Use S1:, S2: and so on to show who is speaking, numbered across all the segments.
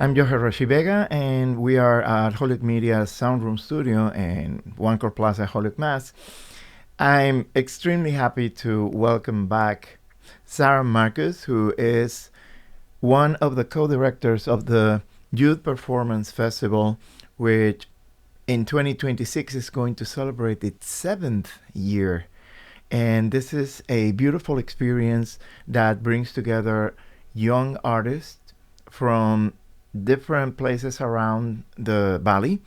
S1: I'm Jorge Roshi Vega, and we are at Holyoke Media's Soundroom Studio in One Core Plaza, Holyoke, Mass. I'm extremely happy to welcome back Sarah Marcus, who is one of the co-directors of the Youth Performance Festival, which in 2026 is going to celebrate its 7th year. And this is a beautiful experience that brings together young artists from different places around the valley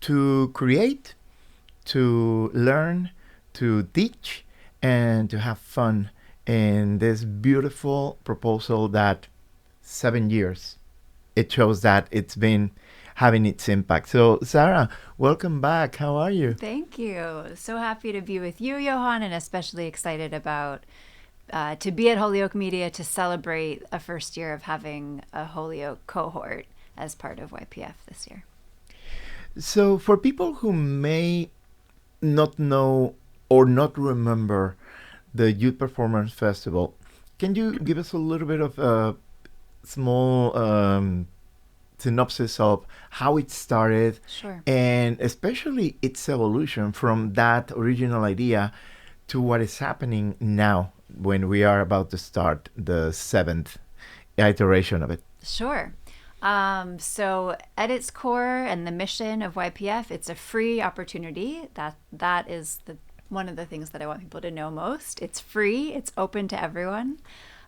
S1: to create, to learn, to teach, and to have fun in this beautiful proposal that 7 years. It shows that it's been having its impact. So, Sarah, welcome back. How are you?
S2: Thank you. So happy to be with you, Johan, and especially excited about to be at Holyoke Media to celebrate a first year of having a Holyoke cohort as part of YPF this year.
S1: So, for people who may not know or not remember the Youth Performance Festival, can you give us a little bit of a small synopsis of how it started
S2: Sure.
S1: and especially its evolution from that original idea to what is happening now when we are about to start the 7th iteration of it?
S2: Sure. So at its core and the mission of YPF, it's a free opportunity. That is one of the things that I want people to know most. It's free. It's open to everyone.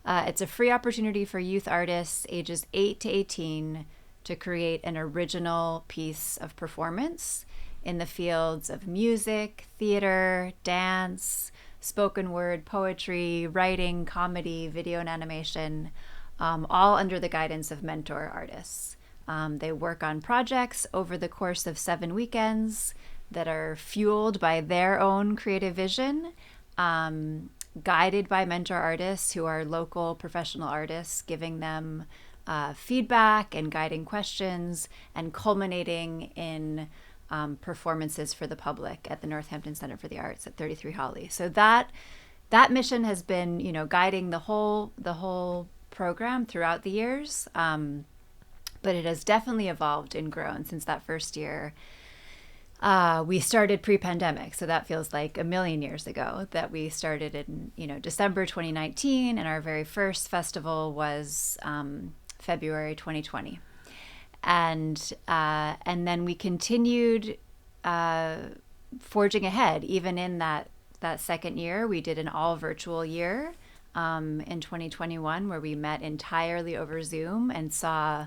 S2: It's a free opportunity for youth artists ages 8 to 18 to create an original piece of performance in the fields of music, theater, dance, spoken word, poetry, writing, comedy, video and animation, all under the guidance of mentor artists. They work on projects over the course of 7 weekends that are fueled by their own creative vision, guided by mentor artists who are local professional artists, giving them feedback and guiding questions, and culminating in performances for the public at the Northampton Center for the Arts at 33 Hawley. So that mission has been, guiding the whole program throughout the years, but it has definitely evolved and grown since that first year. We started pre-pandemic, so that feels like a million years ago that we started in December 2019, and our very first festival was February 2020, and then we continued forging ahead. Even in that second year, we did an all virtual year in 2021, where we met entirely over Zoom and saw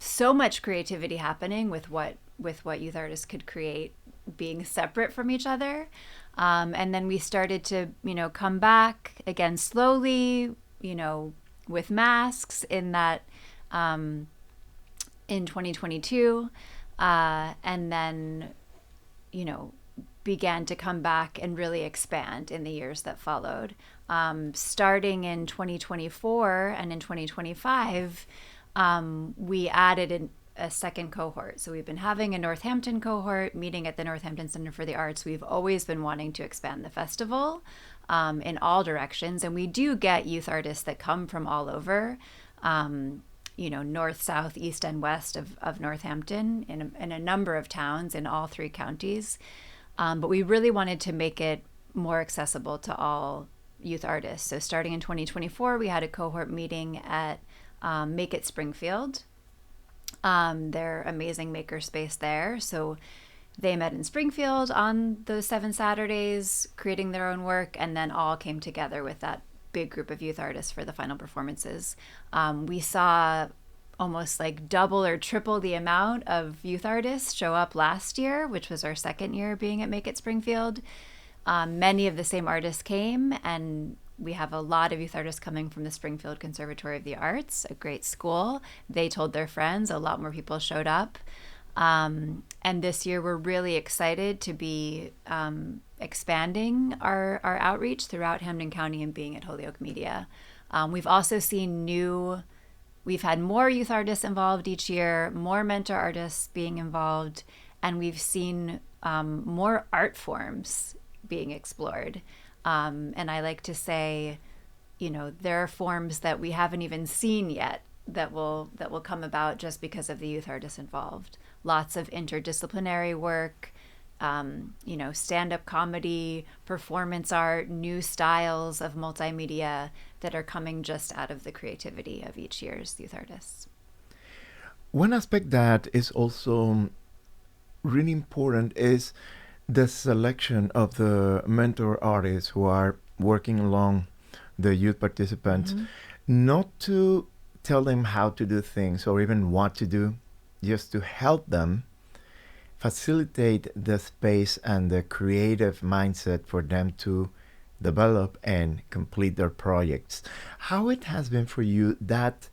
S2: so much creativity happening with what youth artists could create being separate from each other. And then we started to, come back again slowly, with masks in that, in 2022, and then, began to come back and really expand in the years that followed. Starting in 2024 and in 2025, we added a second cohort. So we've been having a Northampton cohort meeting at the Northampton Center for the Arts. We've always been wanting to expand the festival in all directions. And we do get youth artists that come from all over, north, south, east, and west of Northampton in a number of towns in all 3 counties. But we really wanted to make it more accessible to all youth artists. So starting in 2024, we had a cohort meeting at Make It Springfield, their amazing makerspace there. So they met in Springfield on those 7 Saturdays, creating their own work, and then all came together with that big group of youth artists for the final performances. We saw almost like double or triple the amount of youth artists show up last year, which was our second year being at Make It Springfield. Many of the same artists came, and we have a lot of youth artists coming from the Springfield Conservatory of the Arts, a great school. They told their friends. A lot more people showed up. And this year we're really excited to be expanding our outreach throughout Hampden County and being at Holyoke Media. We've also seen we've had more youth artists involved each year, more mentor artists being involved, and we've seen more art forms being explored. And I like to say, there are forms that we haven't even seen yet that will come about just because of the youth artists involved. Lots of interdisciplinary work, stand-up comedy, performance art, new styles of multimedia that are coming just out of the creativity of each year's youth artists.
S1: One aspect that is also really important is the selection of the mentor artists who are working along the youth participants, not to tell them how to do things or even what to do, just to help them facilitate the space and the creative mindset for them to develop and complete their projects. How it has been for you, that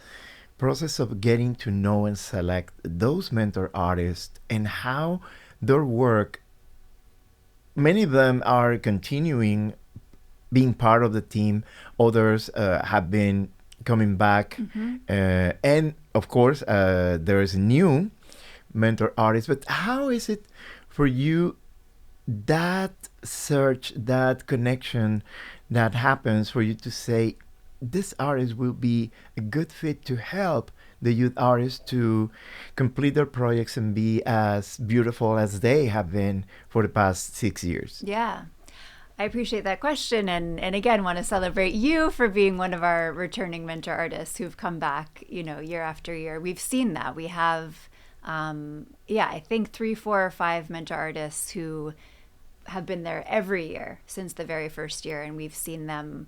S1: process of getting to know and select those mentor artists, and how their work, many of them are continuing being part of the team, others have been coming back, and of course there's new mentor artists. But how is it for you, that search, that connection that happens for you to say, this artist will be a good fit to help the youth artists to complete their projects and be as beautiful as they have been for the past 6 years?
S2: Yeah. I appreciate that question, and again want to celebrate you for being one of our returning mentor artists who've come back, year after year. We've seen that. We have I think 3, 4, or 5 mentor artists who have been there every year since the very first year, and we've seen them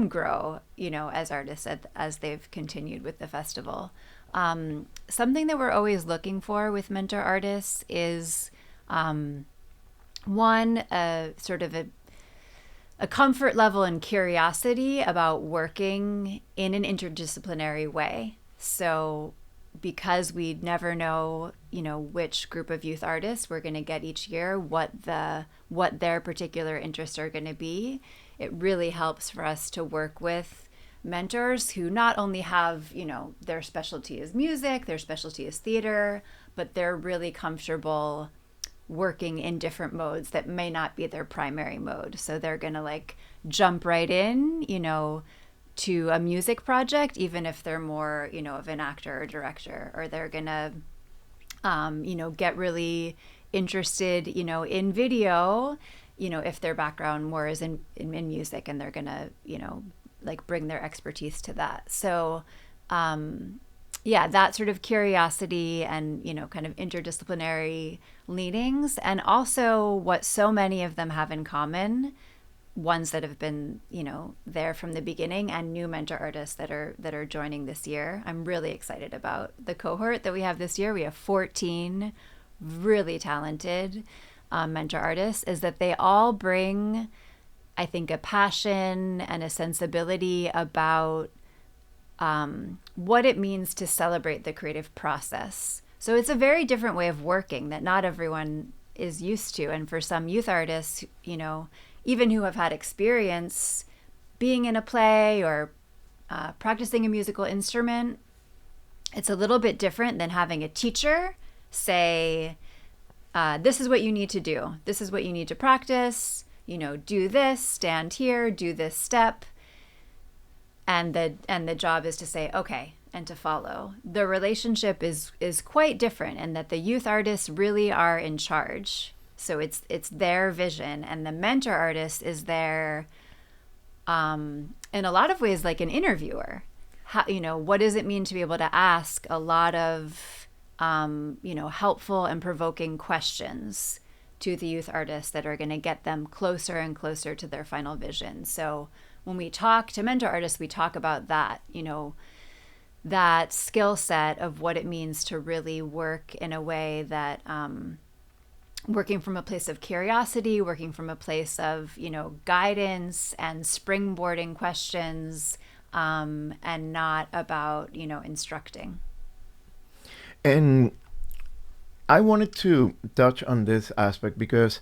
S2: grow, as artists as they've continued with the festival. Something that we're always looking for with mentor artists is one, sort of a comfort level and curiosity about working in an interdisciplinary way. So because we never know, which group of youth artists we're going to get each year, what their particular interests are going to be, it really helps for us to work with mentors who not only have, their specialty is music, their specialty is theater, but they're really comfortable working in different modes that may not be their primary mode. So they're going to jump right in, to a music project, even if they're more, of an actor or director, or they're going to, get really interested, in video, if their background more is in music, and they're going to, bring their expertise to that. So, that sort of curiosity and, kind of interdisciplinary leanings, and also what so many of them have in common, ones that have been, there from the beginning, and new mentor artists that are joining this year. I'm really excited about the cohort that we have this year. We have 14 really talented mentor artists, is that they all bring, I think, a passion and a sensibility about what it means to celebrate the creative process. So it's a very different way of working that not everyone is used to. And for some youth artists, even who have had experience being in a play or practicing a musical instrument, it's a little bit different than having a teacher say, this is what you need to do. This is what you need to practice. Do this, stand here, do this step. And the job is to say, okay, and to follow. The relationship is quite different, in that the youth artists really are in charge. So it's their vision, and the mentor artist is there, in a lot of ways, like an interviewer. How, what does it mean to be able to ask a lot of, helpful and provoking questions to the youth artists that are going to get them closer and closer to their final vision. So when we talk to mentor artists, we talk about that, that skill set of what it means to really work in a way that, working from a place of curiosity, working from a place of, guidance and springboarding questions, and not about, instructing.
S1: And I wanted to touch on this aspect because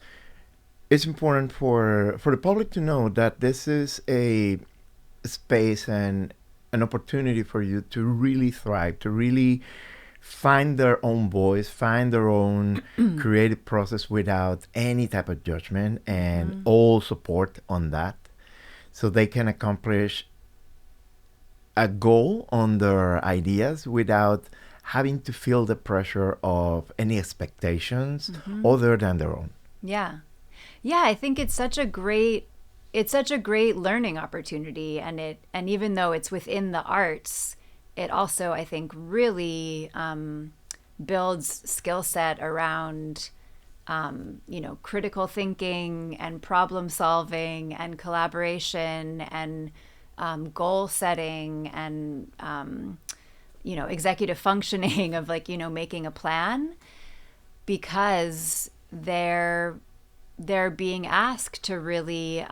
S1: it's important for the public to know that this is a space and an opportunity for you to really thrive, to really find their own voice, find their own creative process without any type of judgment, and all support on that, so they can accomplish a goal on their ideas without having to feel the pressure of any expectations other than their own.
S2: Yeah. Yeah, I think it's such a great learning opportunity, and even though it's within the arts, it also, I think, really builds skill set around critical thinking and problem solving and collaboration and goal setting and executive functioning of making a plan, because they're being asked to really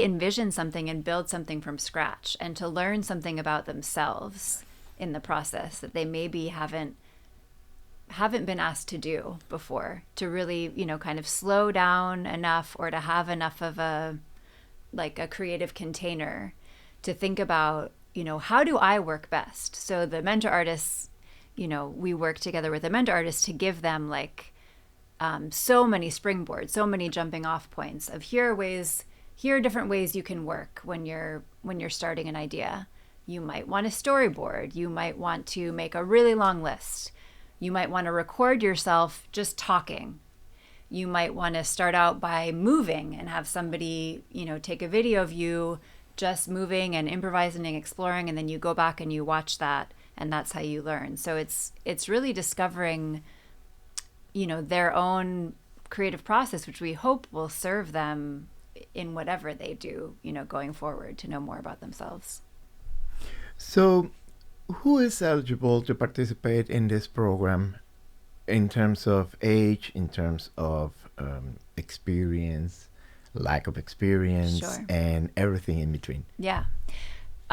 S2: envision something and build something from scratch, and to learn something about themselves in the process that they maybe haven't been asked to do before, to really kind of slow down enough, or to have enough of a creative container to think about, how do I work best? So the mentor artists, we work together with the mentor artists to give them so many springboards, so many jumping off points of here are different ways you can work when you're starting an idea. You might want a storyboard. You might want to make a really long list. You might want to record yourself just talking. You might want to start out by moving and have somebody, take a video of you just moving and improvising and exploring, and then you go back and you watch that, and that's how you learn. So it's really discovering, their own creative process, which we hope will serve them in whatever they do, going forward, to know more about themselves.
S1: So, who is eligible to participate in this program in terms of age, in terms of experience, lack of experience,
S2: Sure.
S1: and everything in between?
S2: Yeah.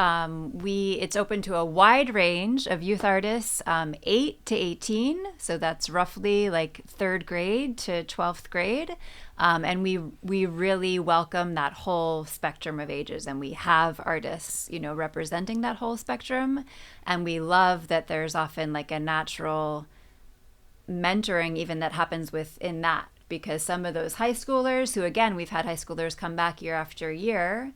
S2: It's open to a wide range of youth artists, 8 to 18. So that's roughly like 3rd grade to 12th grade. And we really welcome that whole spectrum of ages. And we have artists, representing that whole spectrum. And we love that there's often like a natural mentoring even that happens within that. Because some of those high schoolers who, again, we've had high schoolers come back year after year,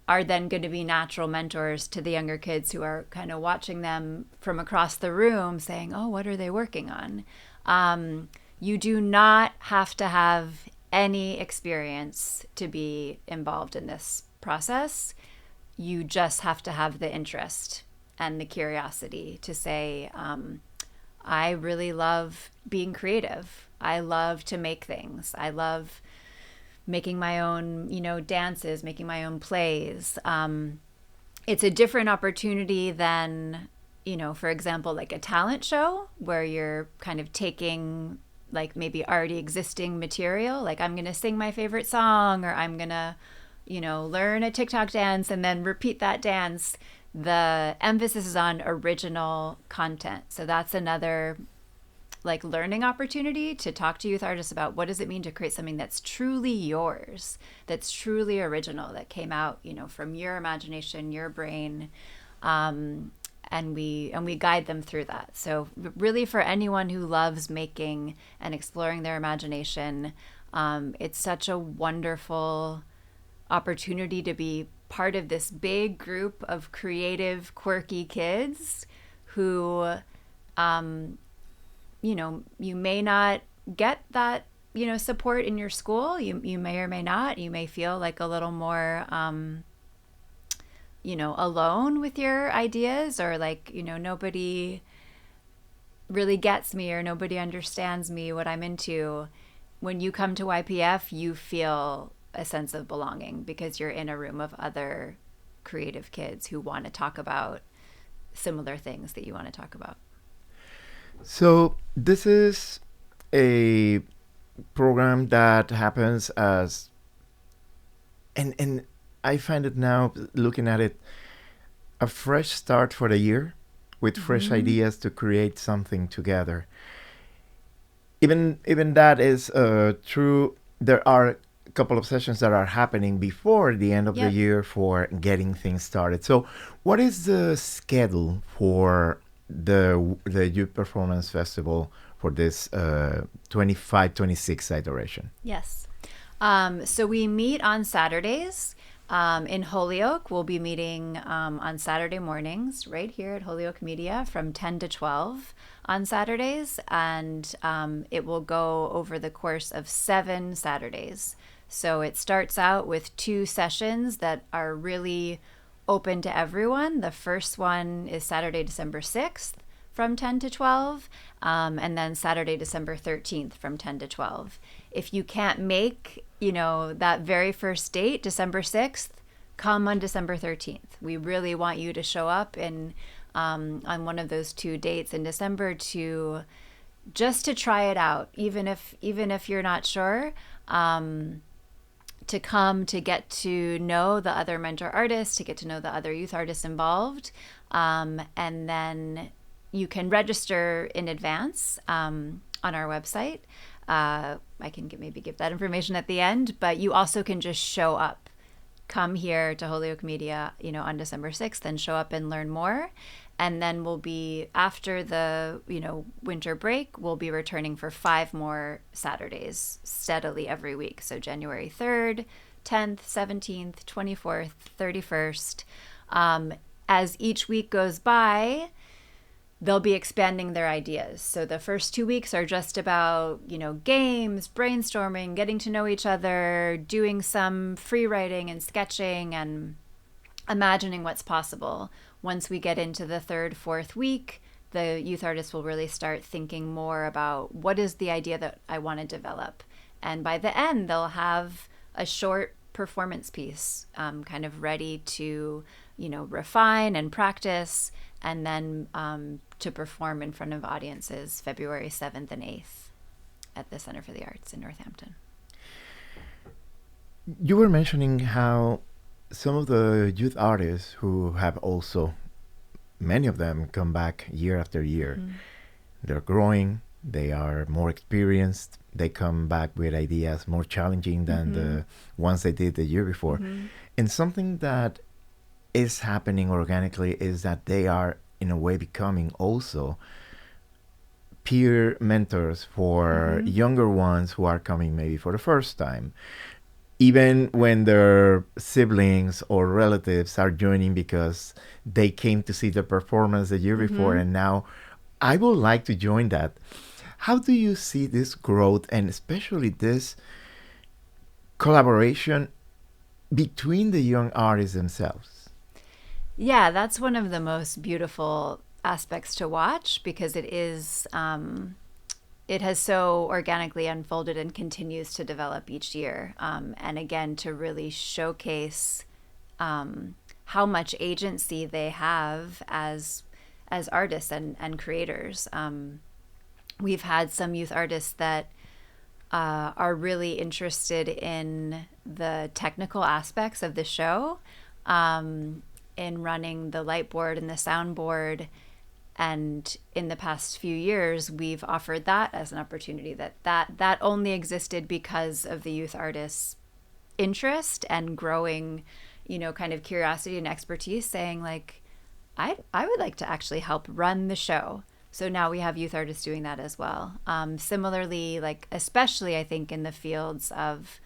S2: are then going to be natural mentors to the younger kids who are kind of watching them from across the room saying, oh, what are they working on? You do not have to have any experience to be involved in this process. You just have to have the interest and the curiosity to say, I really love being creative. I love to make things. I love making my own, dances, making my own plays. It's a different opportunity than, for example, like a talent show where you're kind of taking like maybe already existing material. Like I'm going to sing my favorite song, or I'm going to, learn a TikTok dance and then repeat that dance. The emphasis is on original content. So that's another like learning opportunity to talk to youth artists about what does it mean to create something that's truly yours, that's truly original, that came out, from your imagination, your brain, and we guide them through that. So really, for anyone who loves making and exploring their imagination, it's such a wonderful opportunity to be part of this big group of creative, quirky kids who you may not get that, support in your school. You may or may not. You may feel like a little more, alone with your ideas, or like, nobody really gets me, or nobody understands me, what I'm into. When you come to YPF, you feel a sense of belonging because you're in a room of other creative kids who want to talk about similar things that you want to talk about.
S1: So this is a program that happens as, and I find it now, looking at it, a fresh start for the year with fresh ideas to create something together. Even that is true. There are a couple of sessions that are happening before the end of the year for getting things started. So what is the schedule for the Youth Performance Festival for this 25-26 iteration?
S2: Yes. So we meet on Saturdays In Holyoke, we'll be meeting on Saturday mornings right here at Holyoke Media from 10 to 12 on Saturdays. And it will go over the course of 7 Saturdays. So it starts out with 2 sessions that are really open to everyone. The first one is Saturday, December 6th from 10 to 12, and then Saturday, December 13th from 10 to 12. If you can't make, that very first date, December 6th, come on December 13th. We really want you to show up on one of those 2 dates in December to just to try it out, even if you're not sure. To come to get to know the other mentor artists, to get to know the other youth artists involved. And then you can register in advance on our website. I can maybe give that information at the end, but you also can just show up. Come here to Holyoke Media, on December 6th and show up and learn more. And then we'll be, after the, winter break, we'll be returning for 5 more Saturdays steadily every week. So January 3rd, 10th, 17th, 24th, 31st. As each week goes by, they'll be expanding their ideas. So the first 2 weeks are just about, games, brainstorming, getting to know each other, doing some free writing and sketching and imagining what's possible. Once we get into the 3rd, 4th week, the youth artists will really start thinking more about what is the idea that I want to develop. And by the end, they'll have a short performance piece kind of ready to, refine and practice, and then to perform in front of audiences February 7th and 8th at the Center for the Arts in Northampton.
S1: You were mentioning how some of the youth artists who have also, many of them come back year after year. Mm-hmm. They're growing, they are more experienced, they come back with ideas more challenging than the ones they did the year before. Mm-hmm. And something that is happening organically is that they are, in a way, becoming also peer mentors for younger ones who are coming maybe for the first time. Even when their siblings or relatives are joining because they came to see the performance the year before and now I would like to join that. How do you see this growth and especially this collaboration between the young artists themselves?
S2: Yeah, that's one of the most beautiful aspects to watch because it is... it has so organically unfolded and continues to develop each year. And again, to really showcase how much agency they have as artists and creators. We've had some youth artists that are really interested in the technical aspects of the show, in running the light board and the soundboard. And in the past few years, we've offered that as an opportunity that only existed because of the youth artists' interest and growing, kind of curiosity and expertise, saying like, I would like to actually help run the show. So now we have youth artists doing that as well. Similarly, like especially I think in the fields of,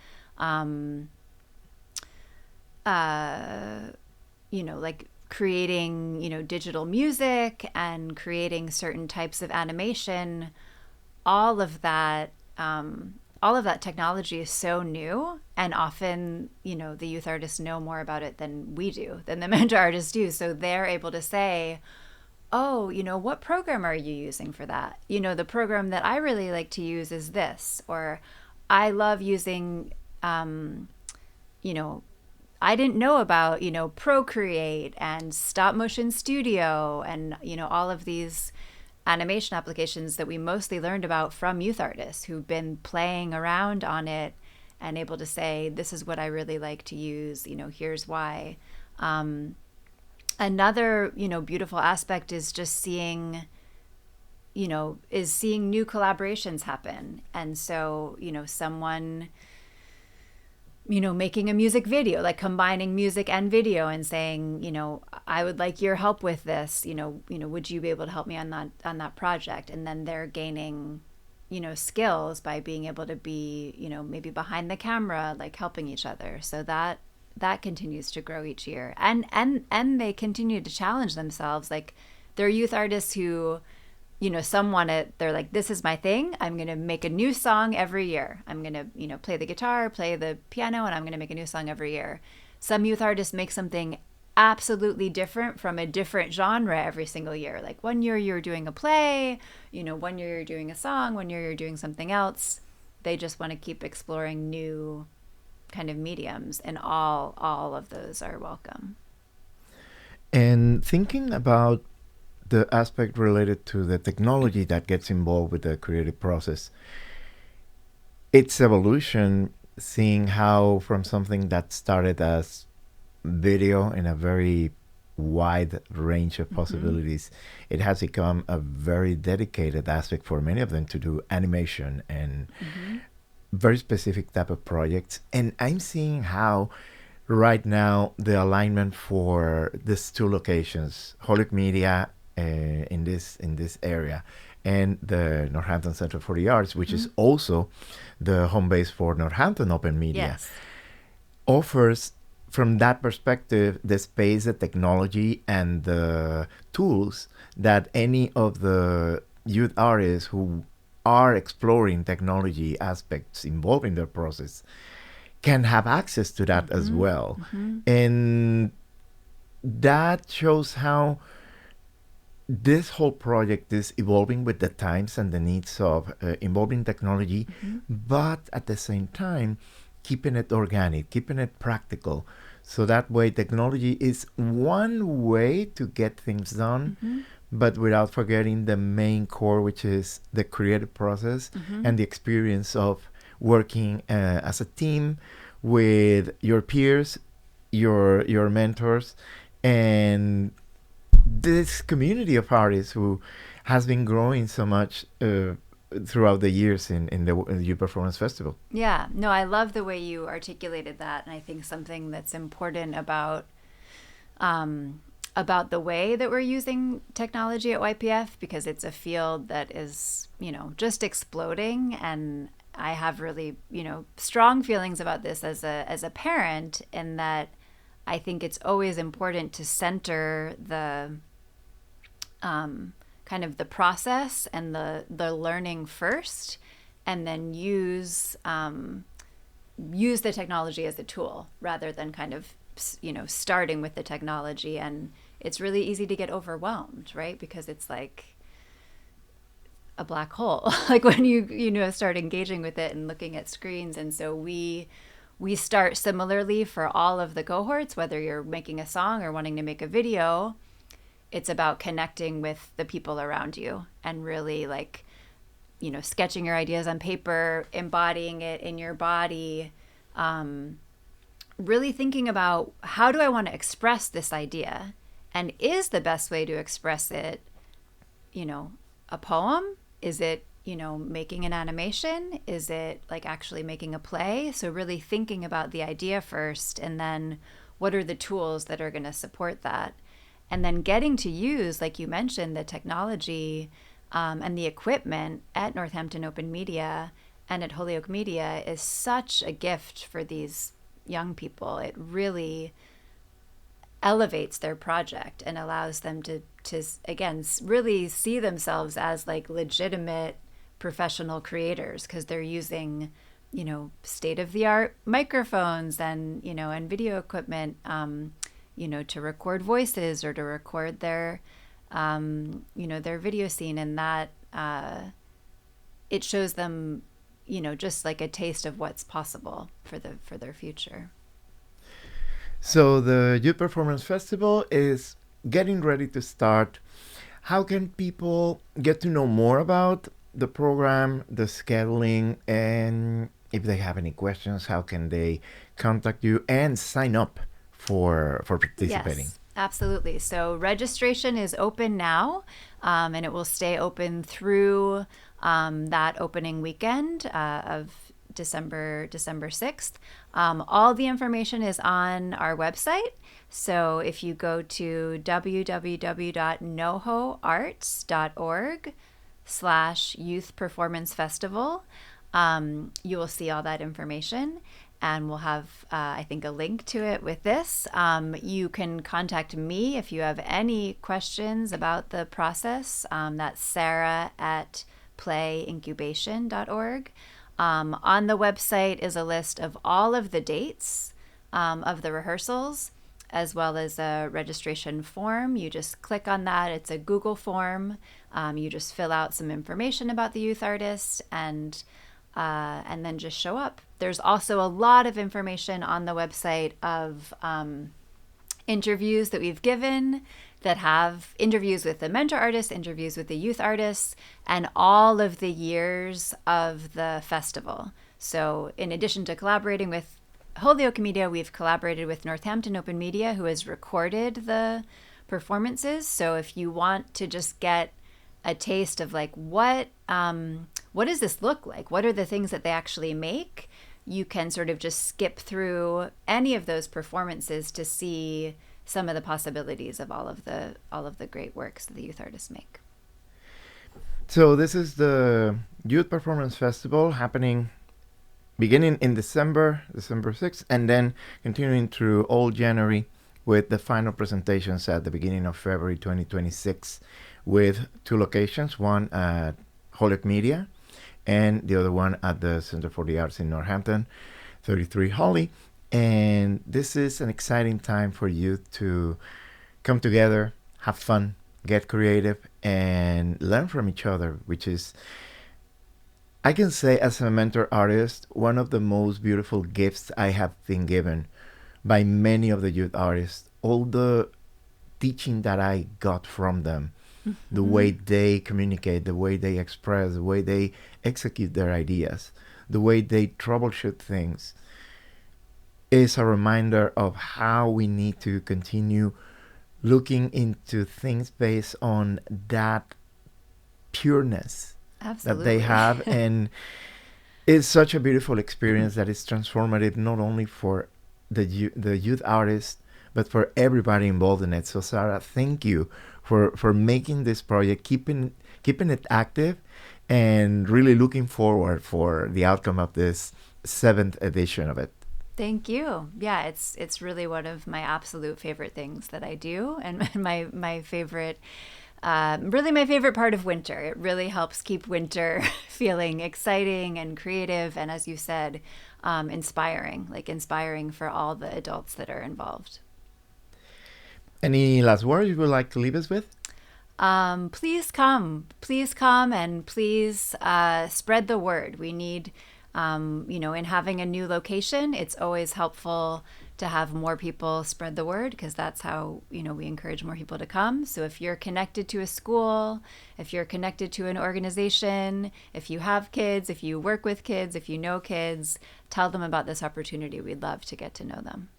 S2: like creating, digital music and creating certain types of animation, all of that technology is so new, and often, the youth artists know more about it than we do, than the mentor artists do. So they're able to say, oh, what program are you using for that? The program that I really like to use is this, or I love using, I didn't know about, Procreate and Stop Motion Studio and, all of these animation applications that we mostly learned about from youth artists who've been playing around on it and able to say, this is what I really like to use, here's why. Another, beautiful aspect is just seeing, new collaborations happen. And so, someone... making a music video, like combining music and video and saying, I would like your help with this, would you be able to help me on that project? And then they're gaining, skills by being able to be, maybe behind the camera, like helping each other. So that that continues to grow each year, and they continue to challenge themselves. Like, there are youth artists who, some want to, they're like, this is my thing. I'm going to make a new song every year. I'm going to, play the guitar, play the piano, and I'm going to make a new song every year. Some youth artists make something absolutely different from a different genre every single year. Like, one year you're doing a play, one year you're doing a song, one year you're doing something else. They just want to keep exploring new kind of mediums, and all of those are welcome.
S1: And thinking about the aspect related to the technology that gets involved with the creative process, its evolution, seeing how from something that started as video in a very wide range of possibilities, it has become a very dedicated aspect for many of them to do animation and very specific type of projects. And I'm seeing how right now the alignment for these two locations, Holyoke Media in this area, and the Northampton Center for the Arts, which is also the home base for Northampton Open Media, offers, from that perspective, the space, the technology, and the tools that any of the youth artists who are exploring technology aspects involved in their process can have access to that as well. And that shows how this whole project is evolving with the times and the needs of involving technology, but at the same time, keeping it organic, keeping it practical. So that way, technology is one way to get things done, but without forgetting the main core, which is the creative process and the experience of working as a team with your peers, your mentors, and this community of artists who has been growing so much throughout the years in the Youth Performance Festival.
S2: Yeah, no, I love the way you articulated that, and I think something that's important about the way that we're using technology at YPF, because it's a field that is, just exploding, and I have really, strong feelings about this as a parent, in that I think it's always important to center the kind of the process and the learning first, and then use the technology as a tool rather than kind of, starting with the technology. And it's really easy to get overwhelmed, right? Because it's like a black hole, like when you start engaging with it and looking at screens. And so we start similarly for all of the cohorts, whether you're making a song or wanting to make a video. It's about connecting with the people around you and really, like, sketching your ideas on paper, embodying it in your body, really thinking about, how do I want to express this idea? And is the best way to express it, a poem? Is it, making an animation? Is it like actually making a play? So really thinking about the idea first, and then what are the tools that are going to support that? And then getting to use, like you mentioned, the technology and the equipment at Northampton Open Media and at Holyoke Media is such a gift for these young people. It really elevates their project and allows them to again, really see themselves as like legitimate professional creators, because they're using, state-of-the-art microphones and, and video equipment, to record voices or to record their, their video scene. And that it shows them, just like a taste of what's possible for their future.
S1: So the Youth Performance Festival is getting ready to start. How can people get to know more about the program, the scheduling, and if they have any questions, how can they contact you and sign up for participating?
S2: Yes, absolutely. So registration is open now, and it will stay open through that opening weekend of December 6th. All the information is on our website. So if you go to www.nohoarts.org/Youth Performance Festival, you will see all that information. and we'll have, I think, a link to it with this. You can contact me if you have any questions about the process. That's Sarah at playincubation.org. On the website is a list of all of the dates of the rehearsals, as well as a registration form. You just click on that. It's a Google form. You just fill out some information about the youth artist and then just show up. There's also a lot of information on the website of interviews that we've given that have interviews with the mentor artists, interviews with the youth artists, and all of the years of the festival. So in addition to collaborating with Holyoke Media, we've collaborated with Northampton Open Media, who has recorded the performances. So if you want to just get a taste of like what does this look like? What are the things that they actually make? You can sort of just skip through any of those performances to see some of the possibilities of all of the great works that the youth artists make.
S1: So this is the Youth Performance Festival happening beginning in December 6th, and then continuing through all January with the final presentations at the beginning of February 2026 with 2 locations, one at Holyoke Media and the other one at the Center for the Arts in Northampton, 33 Hawley. And this is an exciting time for youth to come together, have fun, get creative, and learn from each other, which is, I can say as a mentor artist, one of the most beautiful gifts I have been given by many of the youth artists. All the teaching that I got from them, the way they communicate, the way they express, the way they execute their ideas, the way they troubleshoot things, is a reminder of how we need to continue looking into things based on that pureness that they have. And it's such a beautiful experience that is transformative, not only for the youth artist, but for everybody involved in it. So Sarah, thank you for making this project, keeping it active, and really looking forward for the outcome of this 7th edition of it.
S2: Thank you. Yeah, it's really one of my absolute favorite things that I do, and my favorite, really my favorite part of winter. It really helps keep winter feeling exciting and creative, and as you said, inspiring for all the adults that are involved.
S1: Any last words you would like to leave us with?
S2: Please come, and please spread the word. We need, in having a new location, it's always helpful to have more people spread the word, because that's how, we encourage more people to come. So if you're connected to a school, if you're connected to an organization, if you have kids, if you work with kids, if you know kids, tell them about this opportunity. We'd love to get to know them.